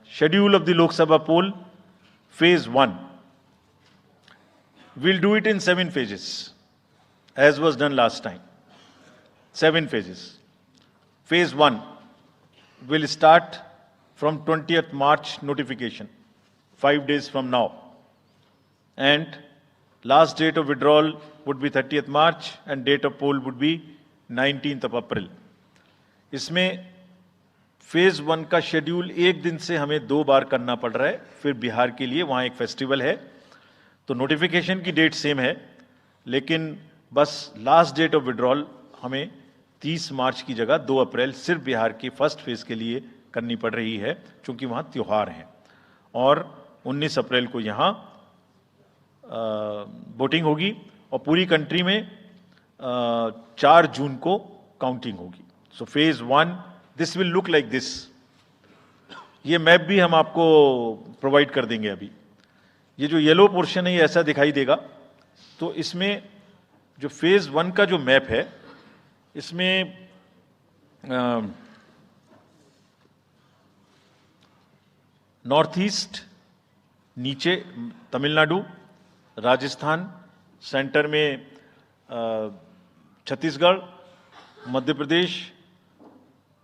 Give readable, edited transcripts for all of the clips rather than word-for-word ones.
schedule of the Lok Sabha poll, phase 1. We'll do it in 7 phases, as was done last time. 7 phases. Phase 1 will start from 20th March notification, 5 days from now. And last date of withdrawal would be 30th March and date of poll would be 19th of April. इसमें phase 1 का schedule एक दिन से हमें 2 बार करना पड़ रहा है, फिर बिहार के लिए वहां एक फेस्टिवल है, तो नोटिफिकेशन की डेट सेम है, लेकिन बस लास्ट डेट ऑफ विड्रॉल हमें 30 मार्च की जगह 2 अप्रैल सिर्फ बिहार की फर्स्ट फेज के लिए करनी पड़ रही है, क्योंकि वहां त्योहार हैं। और 19 अप्रैल को यहां वोटिंग होगी और पूरी कंट्री में 4 जून को काउंटिंग होगी। So phase 1 this will look like this. ये मैप भी हम आपको प्रोवाइड कर देंगे। अभी ये जो येलो पोर्शन है ये ऐसा दिखाई देगा। तो इसमें जो फेज 1 का जो मैप है, इसमें नॉर्थ ईस्ट, नीचे तमिलनाडु, राजस्थान, सेंटर में छत्तीसगढ़, मध्य प्रदेश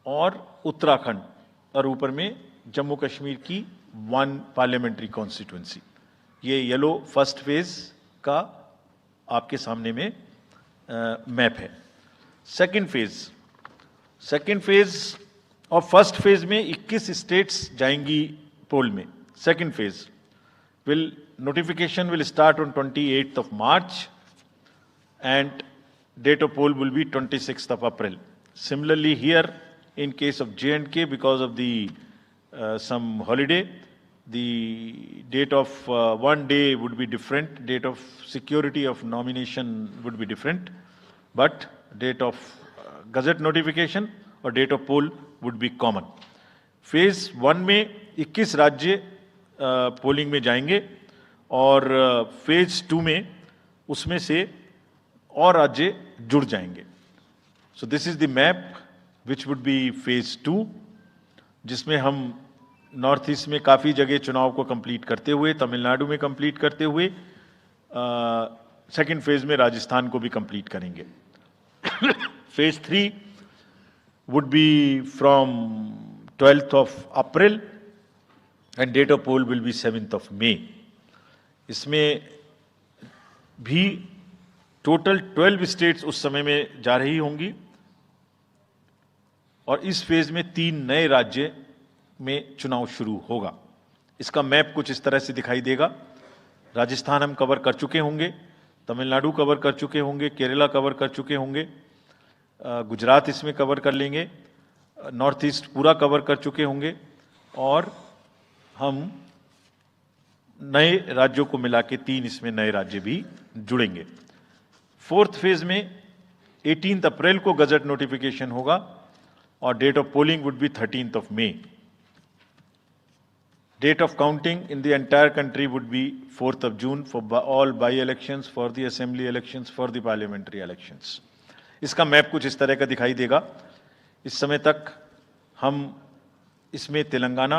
और उत्तराखंड, और ऊपर में जम्मू कश्मीर की 1 पार्लियामेंट्री कॉन्स्टिट्यूंसी। ये येलो फर्स्ट फेज का आपके सामने में मैप है। सेकंड फेज और फर्स्ट फेज में 21 स्टेट्स जाएंगी पोल में। Second phase notification will start on 28th of March and date of poll will be 26th of April. Similarly here in case of J&K, because of the some holiday, the date of one day would be different, date of security of nomination would be different, but date of gazette notification or date of poll would be common. Phase 1 में 21 राज्य polling में जाएंगे और phase 2 में उसमें से और राज्य जुड़ जाएंगे। So this is the map which would be phase 2, जिसमें हम नॉर्थ ईस्ट में काफ़ी जगह चुनाव को कंप्लीट करते हुए, तमिलनाडु में कंप्लीट करते हुए, सेकंड फेज में राजस्थान को भी कंप्लीट करेंगे। Phase 3 would be from 12th of April and date of poll will be 7th of May. इसमें भी टोटल 12 स्टेट्स उस समय में जा रही होंगी और इस फेज में 3 नए राज्य में चुनाव शुरू होगा। इसका मैप कुछ इस तरह से दिखाई देगा। राजस्थान हम कवर कर चुके होंगे, तमिलनाडु कवर कर चुके होंगे, केरला कवर कर चुके होंगे, गुजरात इसमें कवर कर लेंगे, नॉर्थ ईस्ट पूरा कवर कर चुके होंगे और हम नए राज्यों को मिला के 3 इसमें नए राज्य भी जुड़ेंगे। फोर्थ फेज में 18 अप्रैल को गजट नोटिफिकेशन होगा और date of polling would be 13th of May. Date of counting in the entire country would be 4th of June for all by-elections, for the assembly elections, for the parliamentary elections. इसका map कुछ इस तरह का दिखाई देगा। इस समय तक हम इसमें Telangana,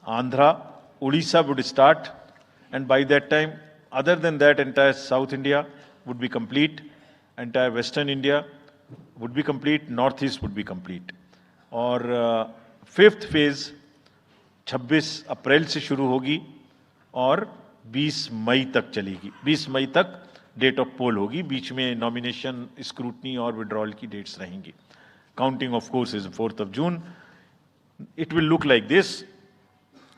Andhra, Orissa would start, and by that time, other than that, entire South India would be complete, entire Western India would be complete, North East would be complete. और फिफ्थ फेज 26 अप्रैल से शुरू होगी और 20 मई तक चलेगी। 20 मई तक डेट ऑफ पोल होगी, बीच में नॉमिनेशन, स्क्रूटनी और विड्रॉल की डेट्स रहेंगी। Counting of course is 4th of June. It will look like this,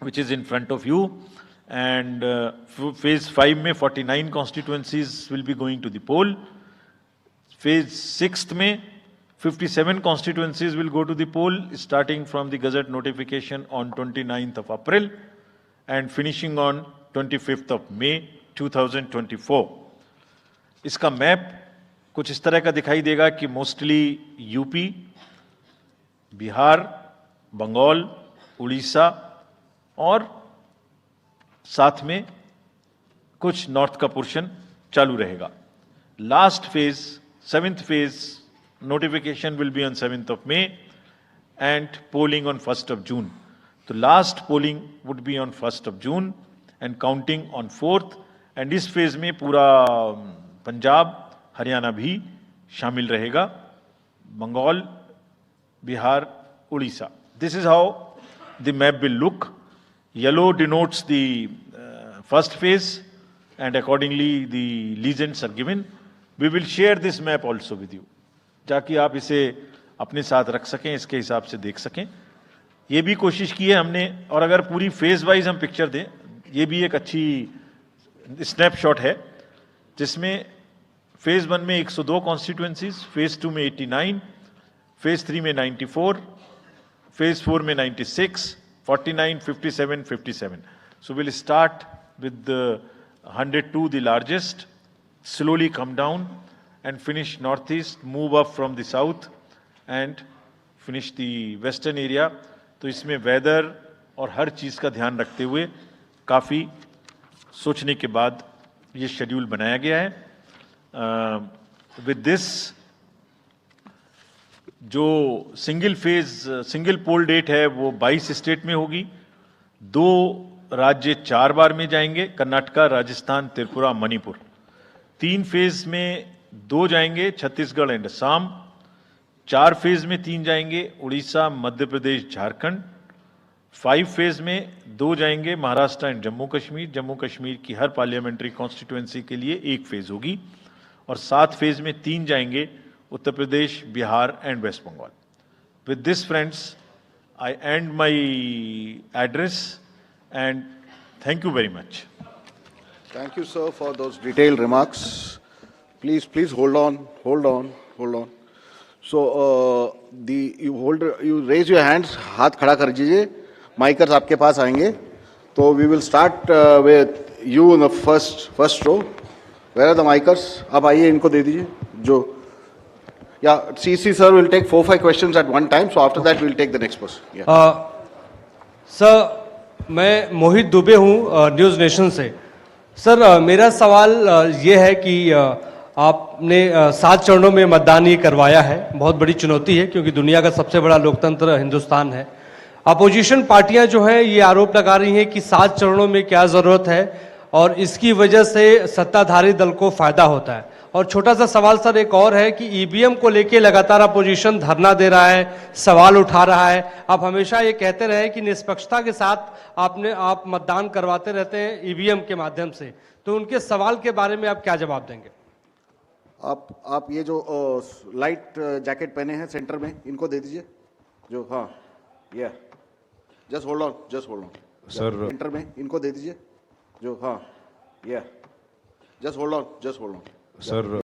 which is in front of you, and phase 5 में 49 constituencies will be going to the poll. Phase 6 में 57 constituencies will go to the poll, starting from the gazette notification on 29th of April and finishing on 25th of May 2024. इसका map कुछ इस तरह का दिखाई देगा कि मोस्टली यूपी, बिहार, बंगाल, उड़ीसा और साथ में कुछ नॉर्थ का पोर्शन चालू रहेगा। Last phase, 7th phase, notification will be on 7th of May and polling on 1st of June. तो last polling would be on 1 June and counting on 4th, and इस phase में पूरा पंजाब हरियाणा भी शामिल रहेगा, Bengal, Bihar, Orissa. This is how the map will look. Yellow denotes the first phase, and accordingly the legends are given. We will share this map also with you, ताकि आप इसे अपने साथ रख सकें, इसके हिसाब से देख सकें. ये भी कोशिश की है हमने, और अगर पूरी फेज वाइज हम पिक्चर दें, ये भी एक अच्छी स्नैपशॉट है, जिसमें फेज 1 में 102 कॉन्स्टिट्यूएंसीज, फेज 2 में 89, फेज 3 में 94, फेज 4 में 96, 49, 57, 57. So we'll start with the 102, the largest, slowly come down and finish northeast, move up from the south and finish the western area. तो इसमें वेदर और हर चीज़ का ध्यान रखते हुए काफ़ी सोचने के बाद ये शेड्यूल बनाया गया है. विद दिस, जो सिंगल पोल डेट है वो 22 स्टेट में होगी. 2 राज्य 4 बार में जाएंगे, कर्नाटका, राजस्थान, त्रिपुरा, मणिपुर. 3 फेज में 2 जाएंगे, छत्तीसगढ़ एंड असम. 4 फेज में 3 जाएंगे, उड़ीसा, मध्य प्रदेश, झारखंड. 5 फेज में 2 जाएंगे, महाराष्ट्र एंड जम्मू कश्मीर. जम्मू कश्मीर की हर पार्लियामेंट्री कॉन्स्टिट्यूएंसी के लिए 1 फेज होगी. और 7 फेज में 3 जाएंगे, Uttar Pradesh, Bihar and West Bengal. With this friends, I end my address and thank you very much. Thank you, sir, for those detailed remarks. Please hold on. So, you raise your hands, हाथ खड़ा कर दीजिए. Micers आपके पास आएंगे. तो we will start with you in the first row. Where are the micers? आप आइए, इनको दे दीजिए. जो Yeah, CC sir will take 4-5 questions at one time. So after that, we'll take the next person. Yeah. Sir, मैं मोहित दुबे हूँ news nation से. Sir, मेरा सवाल ये है कि आपने 7 चरणों में मतदान ये करवाया है. बहुत बड़ी चुनौती है, क्योंकि दुनिया का सबसे बड़ा लोकतंत्र हिंदुस्तान है. अपोजिशन पार्टियां जो हैं ये आरोप लगा रही हैं कि 7 चरणों में क्या ज़रूरत है, और इसकी वजह से सत्ताधारी दल को फायदा होता है. और छोटा सा सवाल सर एक और है कि ईवीएम को लेके लगातार अपोजिशन धरना दे रहा है, सवाल उठा रहा है. आप हमेशा ये कहते रहे कि निष्पक्षता के साथ आप मतदान करवाते रहते हैं ईवीएम के माध्यम से, तो उनके सवाल के बारे में आप क्या जवाब देंगे? आप ये जो लाइट जैकेट पहने हैं सेंटर में, इनको दे दीजिए. जो हाँ, ये just hold on sir. Centre में इनको दे दीजिए. जो हाँ, ये जस्ट होल्ड ऑन सर.